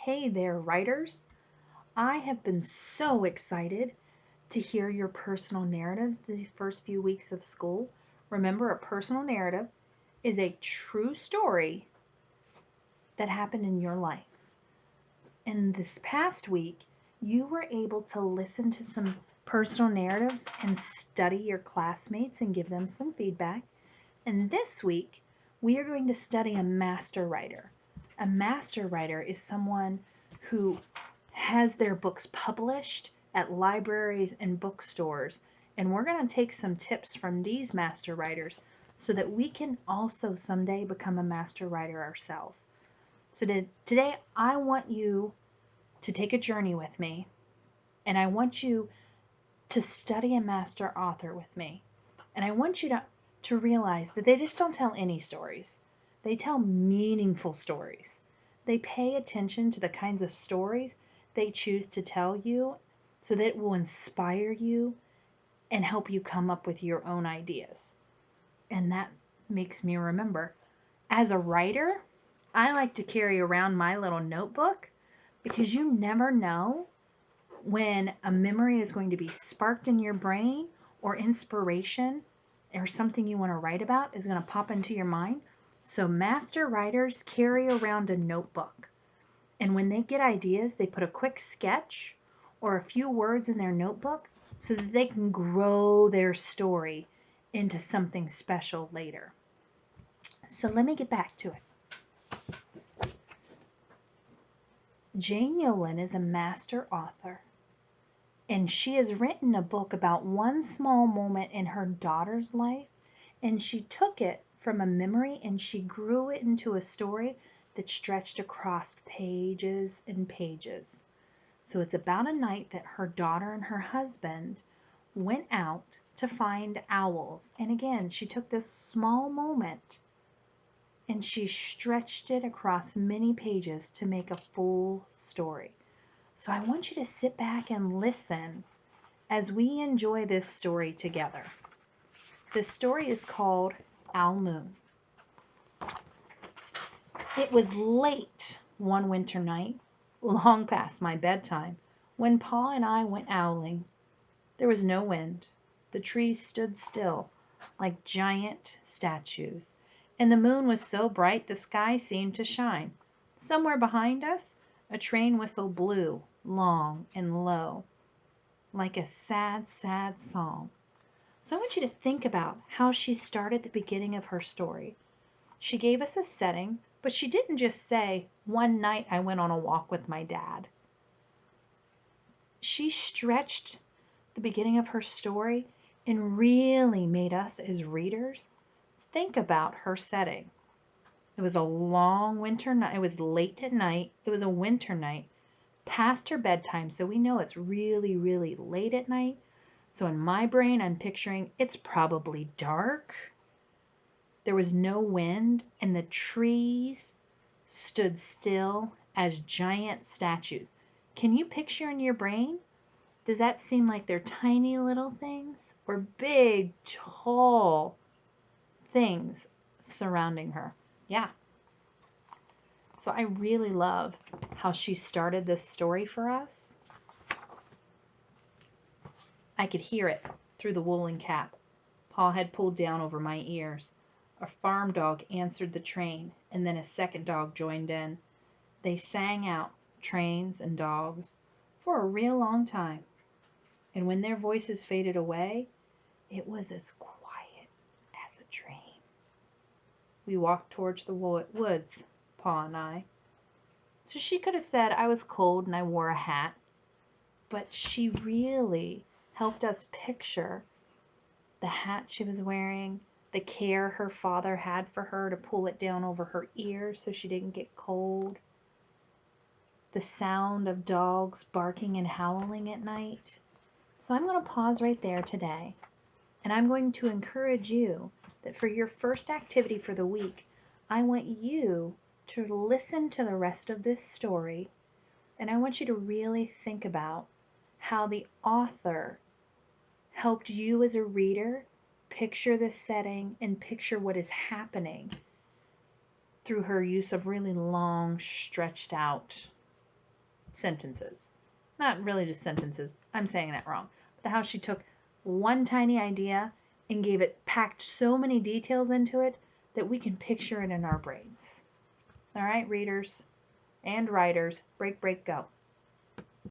Hey there, writers! I have been so excited to hear your personal narratives these first few weeks of school. Remember, a personal narrative is a true story that happened in your life. And this past week, you were able to listen to some personal narratives and study your classmates and give them some feedback. And this week, we are going to study a master writer. A master writer is someone who has their books published at libraries and bookstores. And we're going to take some tips from these master writers so that we can also someday become a master writer ourselves. So today, I want you to take a journey with me, and I want you to study a master author with me. And I want you to realize that they just don't tell any stories. They tell meaningful stories. They pay attention to the kinds of stories they choose to tell you so that it will inspire you and help you come up with your own ideas. And that makes me remember, as a writer, I like to carry around my little notebook because you never know when a memory is going to be sparked in your brain or inspiration or something you want to write about is going to pop into your mind. So master writers carry around a notebook. And when they get ideas, they put a quick sketch or a few words in their notebook so that they can grow their story into something special later. So let me get back to it. Jane Yolen is a master author, and she has written a book about one small moment in her daughter's life, and she took it from a memory and she grew it into a story that stretched across pages and pages. So it's about a night that her daughter and her husband went out to find owls. And again, she took this small moment and she stretched it across many pages to make a full story. So I want you to sit back and listen as we enjoy this story together. This story is called Owl Moon. It was late one winter night, long past my bedtime, when Pa and I went owling. There was no wind. The trees stood still, like giant statues, and the moon was so bright the sky seemed to shine. Somewhere behind us, a train whistle blew, long and low, like a sad, sad song. So I want you to think about how she started the beginning of her story. She gave us a setting, but she didn't just say, "One night I went on a walk with my dad." She stretched the beginning of her story and really made us as readers think about her setting. It was a long winter night. It was late at night. It was a winter night, past her bedtime, so we know it's really, really late at night. So in my brain, I'm picturing it's probably dark. There was no wind, and the trees stood still as giant statues. Can you picture in your brain? Does that seem like they're tiny little things or big, tall things surrounding her? Yeah. So I really love how she started this story for us. I could hear it through the woolen cap Pa had pulled down over my ears. A farm dog answered the train, and then a second dog joined in. They sang out, trains and dogs, for a real long time. And when their voices faded away, it was as quiet as a dream. We walked towards the woods, Pa and I. So she could have said I was cold and I wore a hat, but she really helped us picture the hat she was wearing, the care her father had for her to pull it down over her ears so she didn't get cold, the sound of dogs barking and howling at night. So I'm going to pause right there today, and I'm going to encourage you that for your first activity for the week, I want you to listen to the rest of this story, and I want you to really think about how the author helped you as a reader picture the setting and picture what is happening through her use of really long, stretched out sentences. Not really just sentences. I'm saying that wrong. But how she took one tiny idea and gave it, packed so many details into it that we can picture it in our brains. All right, readers and writers, break, break, go.